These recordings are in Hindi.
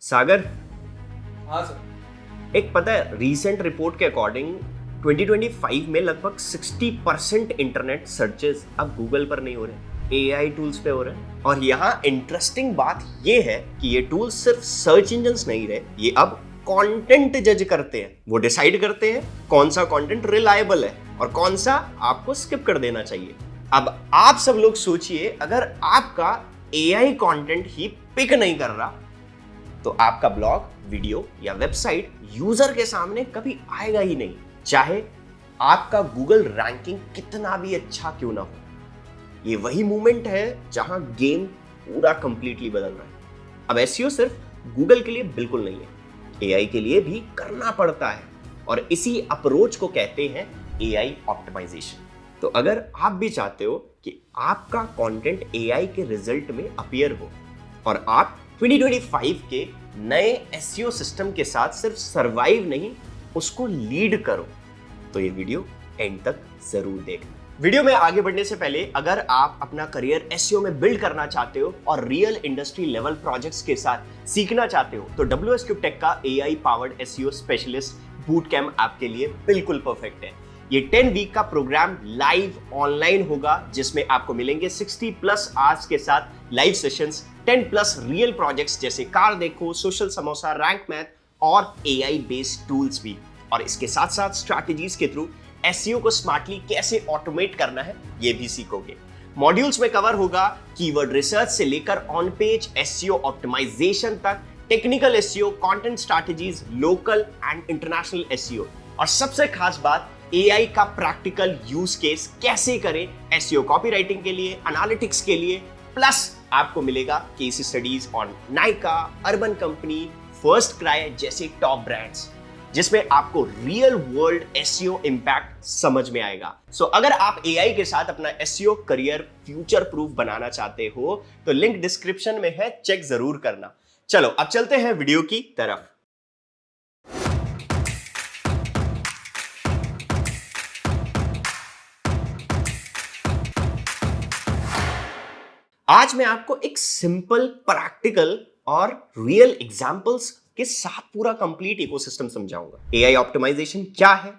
सागर, हाँ सर। एक पता है रीसेंट रिपोर्ट के अकॉर्डिंग 2025 में लगभग 60% इंटरनेट सर्चेस अब गूगल पर नहीं हो रहे, एआई टूल्स पे हो रहे हैं। और यहाँ इंटरेस्टिंग बात ये है कि ये टूल्स सिर्फ सर्च इंजन्स नहीं रहे, ये अब कंटेंट जज करते हैं। वो डिसाइड करते हैं कौन सा कंटेंट रिलायबल है और कौन सा आपको स्किप कर देना चाहिए। अब आप सब लोग सोचिए, अगर आपका एआई कंटेंट ही पिक नहीं कर रहा तो आपका ब्लॉग, वीडियो या वेबसाइट यूजर के सामने कभी आएगा ही नहीं, चाहे आपका गूगल रैंकिंग कितना भी अच्छा क्यों ना हो। ये वही मोमेंट है जहां गेम पूरा कंप्लीटली बदल रहा है। अब एसईओ सिर्फ गूगल के लिए बिल्कुल नहीं है, एआई के लिए भी करना पड़ता है और इसी अप्रोच को कहते हैं एआई ऑप्टिमाइजेशन। तो अगर आप भी चाहते हो कि आपका कंटेंट एआई के रिजल्ट में अपीयर हो और आप 2025 के नए एसईओ सिस्टम के साथ सिर्फ सरवाइव नहीं, उसको लीड करो, तो ये वीडियो एंड तक जरूर देखना। वीडियो में आगे बढ़ने से पहले अगर आप अपना करियर एसईओ में बिल्ड करना चाहते हो और रियल इंडस्ट्री लेवल प्रोजेक्ट्स के साथ सीखना चाहते हो तो WSCube Tech का AI powered SEO specialist boot camp आपके लिए बिल्कुल परफेक्ट है। ये 10 वीक का प्रोग्राम लाइव ऑनलाइन होगा, जिसमें आपको मिलेंगे 60+ आवर्स के साथ लाइव सेशंस, 10+ रियल प्रोजेक्ट्स जैसे कार देखो, सोशल समोसा, रैंक मैथ और एआई बेस्ड टूल्स भी। और इसके साथ साथ स्ट्रैटेजीज के थ्रू एसईओ को स्मार्टली कैसे ऑटोमेट करना है ये भी सीखोगे। मॉड्यूल्स में कवर होगा कीवर्ड रिसर्च से लेकर ऑन पेज एसईओ ऑप्टिमाइजेशन तक, technical SEO, content strategies, local and international SEO, और सबसे खास बात एआई का प्रैक्टिकल यूज केस कैसे करें एसईओ कॉपीराइटिंग के लिए, एनालिटिक्स के लिए। प्लस आपको मिलेगा case studies on Nykaa, urban company, first cry जैसे टॉप ब्रांड्स, जिसमें आपको रियल वर्ल्ड एसईओ इंपैक्ट समझ में आएगा। सो अगर आप एआई के साथ अपना एसईओ करियर फ्यूचर प्रूफ बनाना चाहते हो तो लिंक डिस्क्रिप्शन में है, चेक जरूर करना। चलो अब चलते हैं वीडियो की तरफ। आज मैं आपको एक सिंपल, प्रैक्टिकल और रियल एग्जांपल्स के साथ पूरा कंप्लीट इकोसिस्टम समझाऊंगा। एआई ऑप्टिमाइजेशन क्या है,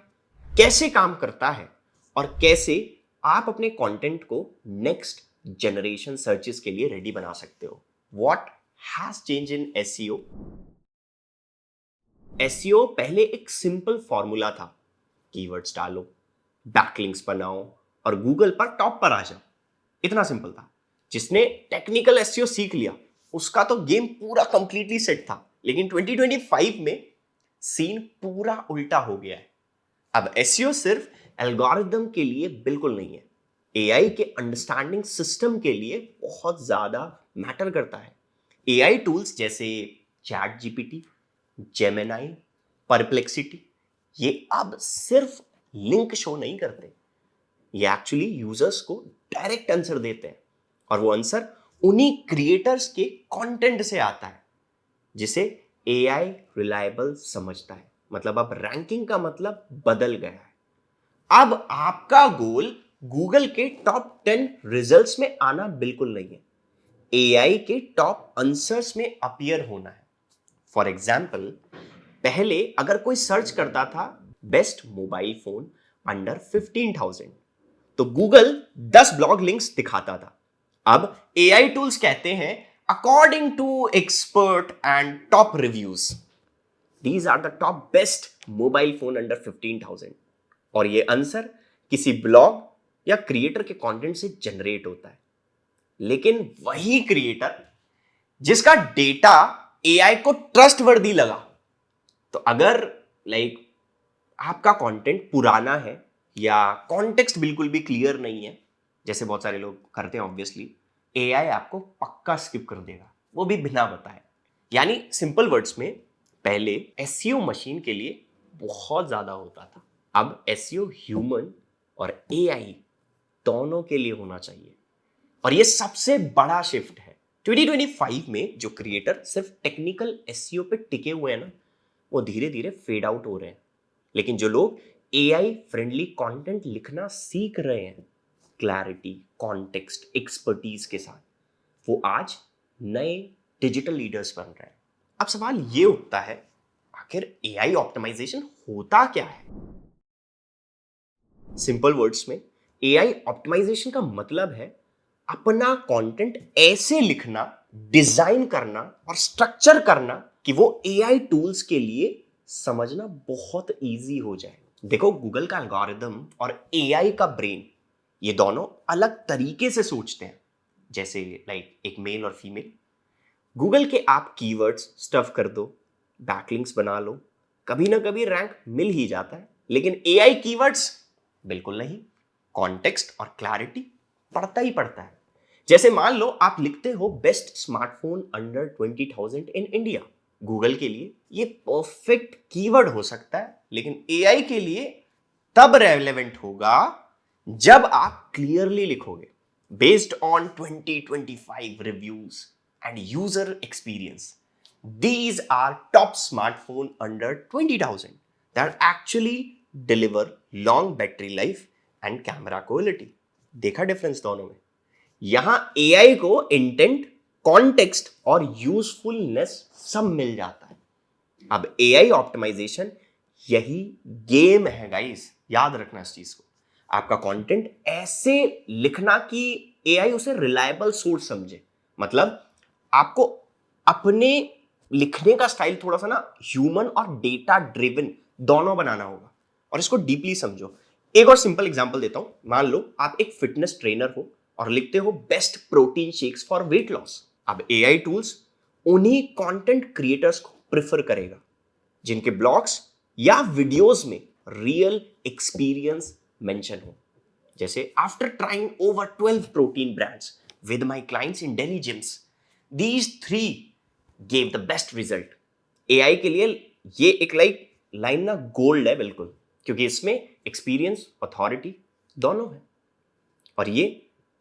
कैसे काम करता है और कैसे आप अपने कंटेंट को नेक्स्ट जनरेशन सर्चेस के लिए रेडी बना सकते हो। What has change in SEO. SEO पहले एक सिंपल फॉर्मूला था, कीवर्ड्स डालो, बैकलिंक्स बनाओ और गूगल पर टॉप पर आ जाओ। इतना सिंपल था। जिसने टेक्निकल एसईओ सीख लिया उसका तो गेम पूरा कंप्लीटली सेट था। लेकिन 2025 में सीन पूरा उल्टा हो गया है। अब एसईओ सिर्फ एल्गोरिदम के लिए बिल्कुल नहीं है, एआई के अंडरस्टैंडिंग सिस्टम के लिए बहुत ज्यादा मैटर करता है। एआई टूल्स जैसे चैट जीपीटी, जेमिनाई, परप्लेक्सिटी, ये अब सिर्फ लिंक शो नहीं करते, ये एक्चुअली यूजर्स को डायरेक्ट आंसर देते हैं और वो आंसर उन्हीं क्रिएटर्स के कंटेंट से आता है जिसे एआई रिलायबल समझता है। मतलब अब रैंकिंग का मतलब बदल गया है। अब आपका गोल गूगल के टॉप 10 रिजल्ट्स में आना बिल्कुल नहीं है, एआई के टॉप आंसर्स में अपीयर होना है। फॉर एग्जाम्पल, पहले अगर कोई सर्च करता था बेस्ट मोबाइल फोन अंडर 15,000 तो गूगल 10 ब्लॉग लिंक्स दिखाता था। अब एआई टूल्स कहते हैं according to expert and top reviews, these are the top best mobile phone under 15,000, और ये आंसर किसी ब्लॉग या क्रिएटर के कंटेंट से जनरेट होता है। लेकिन वही क्रिएटर जिसका डेटा एआई को ट्रस्टवर्दी लगा, तो अगर लाइक आपका कंटेंट पुराना है या कॉन्टेक्स्ट बिल्कुल भी क्लियर नहीं है, जैसे बहुत सारे लोग करते हैं ऑब्वियसली, एआई आपको पक्का स्किप कर देगा, वो भी बिना बताए। यानी सिंपल वर्ड्स में, पहले एसईओ मशीन के लिए बहुत ज्यादा होता था, अब एसईओ ह्यूमन और एआई दोनों के लिए होना चाहिए। और ये सबसे बड़ा शिफ्ट है। 2025 में जो क्रिएटर सिर्फ टेक्निकल एसईओ पे टिके हुए हैं ना, वो धीरे धीरे फेड आउट हो रहे हैं। लेकिन जो लोग एआई फ्रेंडली कंटेंट लिखना सीख रहे हैं, क्लैरिटी, कॉन्टेक्स्ट, एक्सपर्टीज के साथ, वो आज नए डिजिटल लीडर्स बन रहे हैं। अब सवाल ये उठता है, आखिर एआई ऑप्टिमाइजेशन होता क्या है? सिंपल वर्ड्स में एआई ऑप्टिमाइजेशन का मतलब है अपना कंटेंट ऐसे लिखना, डिजाइन करना और स्ट्रक्चर करना कि वो एआई टूल्स के लिए समझना बहुत इजी हो जाए। देखो, गूगल का एल्गोरिदम और एआई का ब्रेन, ये दोनों अलग तरीके से सोचते हैं। जैसे लाइक एक मेल और फीमेल। गूगल के आप कीवर्ड्स स्टफ कर दो, बैकलिंक्स बना लो, कभी ना कभी रैंक मिल ही जाता है। लेकिन एआई कीवर्ड्स बिल्कुल नहीं। कॉन्टेक्स्ट और क्लैरिटी पड़ता ही पड़ता है। जैसे मान लो आप लिखते हो best smartphone under 20,000 in India. Google के लिए ये परफेक्ट कीवर्ड हो सकता है, लेकिन एआई के लिए तब रेलेवेंट होगा जब आप क्लियरली लिखोगे based on 2025 reviews and user experience, these are top smartphone under 20,000 that actually deliver long battery life and camera quality। देखा डिफरेंस दोनों में? यहां एआई को इंटेंट, कॉन्टेक्स्ट और यूजफुलनेस सब मिल जाता है। अब एआई ऑप्टिमाइजेशन यही गेम है गाइस, याद रखना इस चीज को। आपका कंटेंट ऐसे लिखना कि एआई उसे रिलायबल सोर्स समझे। मतलब आपको अपने लिखने का स्टाइल थोड़ा सा ना ह्यूमन और डेटा ड्रिवन दोनों बनाना होगा, और इसको डीपली समझो। एक और सिंपल एग्जांपल देता हूं। मान लो आप एक फिटनेस ट्रेनर हो और लिखते हो best protein shakes for weight loss. अब एआई टूल्स उन्हीं कंटेंट क्रिएटर्स को प्रेफर करेगा जिनके ब्लॉग्स या वीडियोस में रियल एक्सपीरियंस मेंशन हो। जैसे after trying over 12 protein brands with my clients in Delhi gyms, these three gave the best result। AI के लिए ये एक लाइन ना गोल्ड है बिल्कुल, क्योंकि इसमें एक्सपीरियंस, अथॉरिटी दोनों है। और ये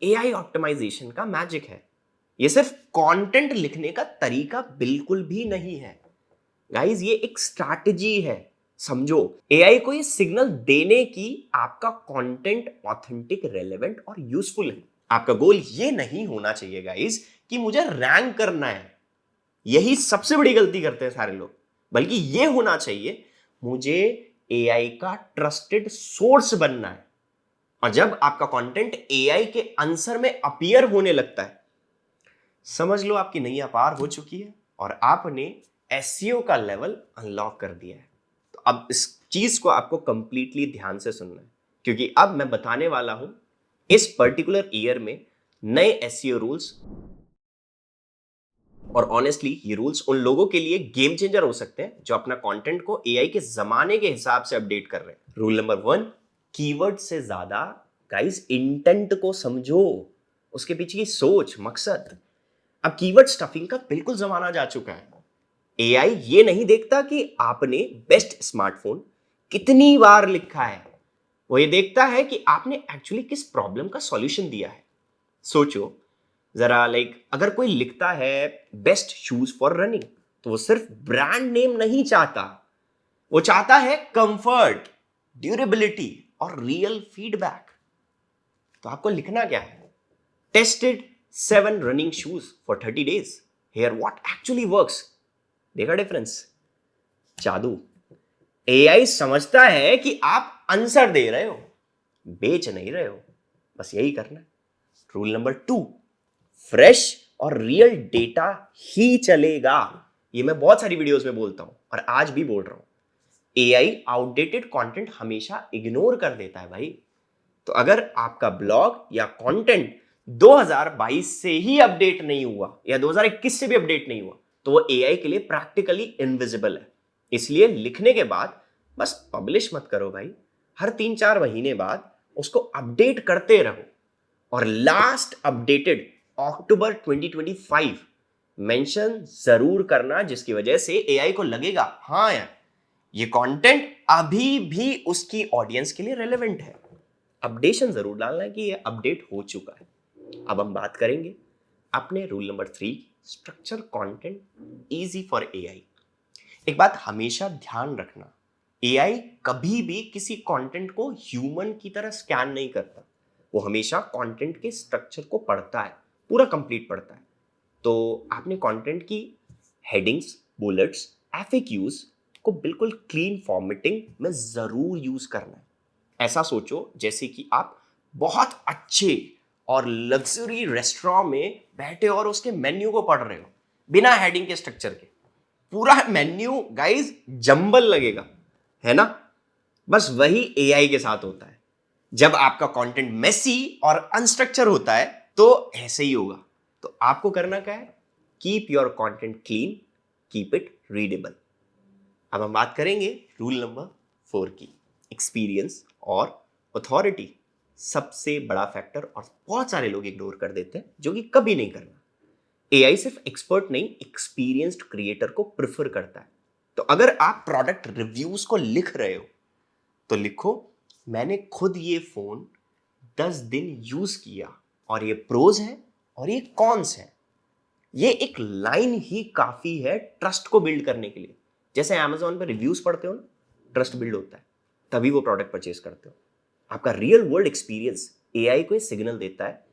एआई ऑप्टिमाइजेशन का मैजिक है। ये सिर्फ कंटेंट लिखने का तरीका बिल्कुल भी नहीं है गाइस, ये एक स्ट्रैटेजी है। समझो, एआई को ये सिग्नल देने की आपका कंटेंट ऑथेंटिक, रेलेवेंट और यूजफुल है। आपका गोल ये नहीं होना चाहिए गाइस कि मुझे रैंक करना है, यही सबसे बड़ी गलती करते हैं सारे लोग। बल्कि ये होना चाहिए मुझे एआई का ट्रस्टेड सोर्स बनना है। और जब आपका कंटेंट एआई के आंसर में अपीयर होने लगता है, समझ लो आपकी नैया पार हो चुकी है और आपने एसईओ का लेवल अनलॉक कर दिया है। तो अब इस चीज को आपको कंप्लीटली ध्यान से सुनना है, क्योंकि अब मैं बताने वाला हूं इस पर्टिकुलर ईयर में नए एसईओ रूल्स। और ऑनेस्टली ये रूल्स उन लोगों के लिए गेम चेंजर हो सकते हैं जो अपना कंटेंट को एआई के जमाने के हिसाब से अपडेट कर रहे हैं। रूल नंबर 1, कीवर्ड से ज्यादा गाइस इंटेंट को समझो, उसके पीछे की सोच, मकसद। अब कीवर्ड स्टफिंग का बिल्कुल जमाना जा चुका है। एआई ये नहीं देखता कि आपने बेस्ट स्मार्टफोन कितनी बार लिखा है, वो ये देखता है कि आपने एक्चुअली किस प्रॉब्लम का सॉल्यूशन दिया है। सोचो जरा, अगर कोई लिखता है बेस्ट शूज फॉर रनिंग, तो वो सिर्फ ब्रांड नेम नहीं चाहता, वो चाहता है कंफर्ट, ड्यूरेबिलिटी और रियल फीडबैक। तो आपको लिखना क्या है? Tested 7 running shoes for 30 days, here what actually works. देखा डिफरेंस? जादू। एआई समझता है कि आप आंसर दे रहे हो, बेच नहीं रहे हो। बस यही करना है। रूल नंबर 2, फ्रेश और रियल डेटा ही चलेगा। ये मैं बहुत सारी वीडियोस में बोलता हूं और आज भी बोल रहा हूं। एआई आउटडेटेड कंटेंट हमेशा इग्नोर कर देता है भाई। तो अगर आपका ब्लॉग या कंटेंट 2022 से ही अपडेट नहीं हुआ या 2021 से भी अपडेट नहीं हुआ, तो वो एआई के लिए प्रैक्टिकली इनविजिबल है। इसलिए लिखने के बाद बस पब्लिश मत करो भाई, हर 3-4 महीने बाद उसको अपडेट करते रहो। और लास्ट अपडेटेड अक्टूबर 2025 मेंशन जरूर करना, जिसकी वजह से एआई को लगेगा हाँ यार, ये कंटेंट अभी भी उसकी ऑडियंस के लिए रेलेवेंट है। अपडेशन जरूर डालना है कि ये अपडेट हो चुका है। अब हम बात करेंगे अपने rule number 3, structure content easy for AI. एक बात हमेशा ध्यान रखना, एआई कभी भी किसी कंटेंट को ह्यूमन की तरह स्कैन नहीं करता। वो हमेशा कंटेंट के स्ट्रक्चर को पढ़ता है, पूरा कंप्लीट पढ़ता है। तो आपने कंटेंट की हेडिंग्स, बुलेट्स, FAQs को बिल्कुल क्लीन फॉर्मेटिंग में ज़रूर यूज़ करना है। ऐसा सोचो जैसे कि आप बहुत अच्छे और लग्जरी रेस्टोरेंट में बैठे और उसके मेन्यू को पढ़ रहे हो बिना हेडिंग के, स्ट्रक्चर के। पूरा मेन्यू गाइस जंबल लगेगा, है ना? बस वही एआई के साथ होता है। जब आपका कंटेंट मेसी और अनस्ट्रक्चर होता है तो ऐसे ही होगा। तो आपको करना क्या है? Keep your content clean, keep it readable. अब हम बात करेंगे रूल नंबर 4 की, एक्सपीरियंस और अथॉरिटी। सबसे बड़ा फैक्टर और बहुत सारे लोग इग्नोर कर देते हैं, जो कि कभी नहीं करना। एआई सिर्फ एक्सपर्ट नहीं, एक्सपीरियंस्ड क्रिएटर को प्रेफर करता है। तो अगर आप प्रोडक्ट रिव्यूज को लिख रहे हो तो लिखो, मैंने खुद ये फोन 10 दिन यूज किया और ये प्रोज है और ये कॉन्स है। ये एक लाइन ही काफी है ट्रस्ट को बिल्ड करने के लिए। जैसे Amazon पे रिव्यूज पढ़ते हो ना, ट्रस्ट बिल्ड होता है, तभी वो प्रोडक्ट परचेज करते हो। आपका रियल वर्ल्ड एक्सपीरियंस एआई को सिग्नल देता है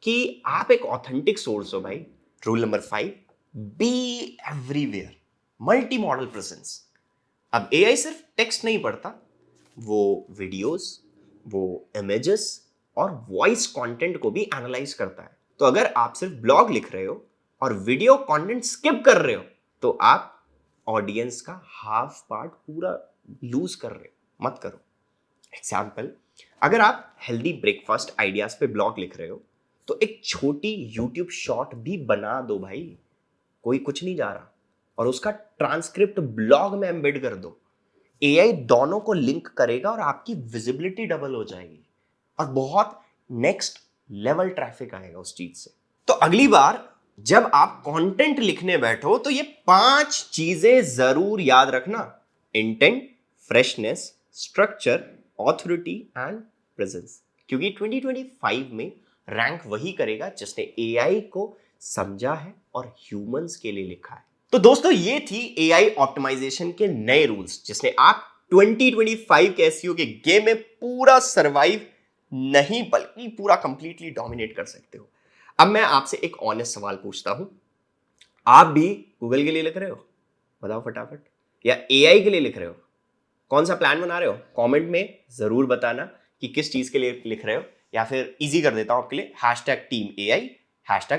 कि आप एक ऑथेंटिक सोर्स हो भाई। Rule number 5, be everywhere, multi modal presence. अब एआई सिर्फ टेक्स्ट नहीं पढ़ता, वो वीडियोस, वो इमेजेस और वॉइस कंटेंट को भी एनालाइज करता है। तो अगर आप सिर्फ ब्लॉग लिख रहे हो और वीडियो कंटेंट स्किप कर रहे हो तो आप ऑडियंस का हाफ पार्ट पूरा लूज कर रहे हो। मत करो। एग्जाम्पल, अगर आप हेल्दी ब्रेकफास्ट आइडियाज पे ब्लॉग लिख रहे हो तो एक छोटी यूट्यूब शॉर्ट भी बना दो भाई, कोई कुछ नहीं जा रहा, और उसका ट्रांसक्रिप्ट ब्लॉग में एम्बेड कर दो। एआई दोनों को लिंक करेगा और आपकी विजिबिलिटी डबल हो जाएगी और बहुत नेक्स्ट लेवल ट्रैफिक आएगा उस चीज से। तो अगली बार जब आप कंटेंट लिखने बैठो तो ये 5 चीजें जरूर याद रखना: intent, freshness, structure, authority and presence. क्योंकि 2025 में रैंक वही करेगा जिसने एआई को समझा है और ह्यूमंस के लिए लिखा है। तो दोस्तों, ये थी एआई ऑप्टिमाइजेशन के नए रूल्स जिसने आप 2025 के एसईओ के गेम में पूरा सरवाइव नहीं बल्कि पूरा कंप्लीटली डोमिनेट कर सकते हो। अब मैं आपसे एक ऑनेस्ट सवाल पूछता हूं, आप भी गूगल के लिए लिख रहे हो? बताओ फटाफट। या एआई के लिए लिख रहे हो? कौन सा प्लान बना रहे हो? कमेंट में जरूर बताना कि किस चीज के लिए लिख रहे हो। या फिर इजी कर देता हूं आपके लिए, #team AI,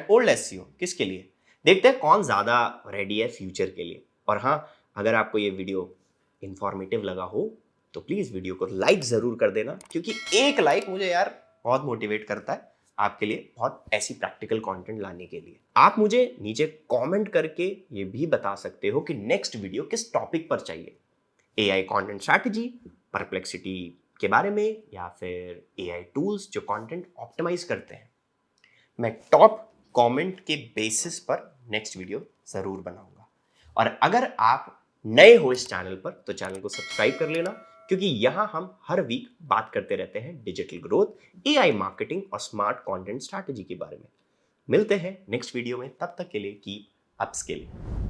#oldSEO। किसके लिए? देखते हैं कौन ज्यादा रेडी है फ्यूचर के लिए। और हाँ, अगर आपको ये वीडियो इंफॉर्मेटिव लगा हो तो प्लीज वीडियो को लाइक जरूर कर देना, क्योंकि एक लाइक मुझे यार बहुत मोटिवेट करता है आपके लिए बहुत ऐसी प्रैक्टिकल कंटेंट लाने के लिए। आप मुझे नीचे कमेंट करके ये भी बता सकते हो कि नेक्स्ट वीडियो किस टॉपिक पर चाहिए। एआई कंटेंट स्ट्रैटेजी, परप्लेक्सिटी के बारे में, या फिर एआई टूल्स जो कंटेंट ऑप्टिमाइज करते हैं। मैं टॉप कमेंट के बेसिस पर नेक्स्ट वीडियो जरूर बनाऊंगा। और अगर आप नए हो इस चैनल पर तो चैनल को सब्सक्राइब कर लेना, क्योंकि यहां हम हर वीक बात करते रहते हैं डिजिटल ग्रोथ, एआई मार्केटिंग और स्मार्ट कंटेंट स्ट्रैटेजी के बारे में। मिलते हैं नेक्स्ट वीडियो में, तब तक के लिए कीप अपस्किलिंग।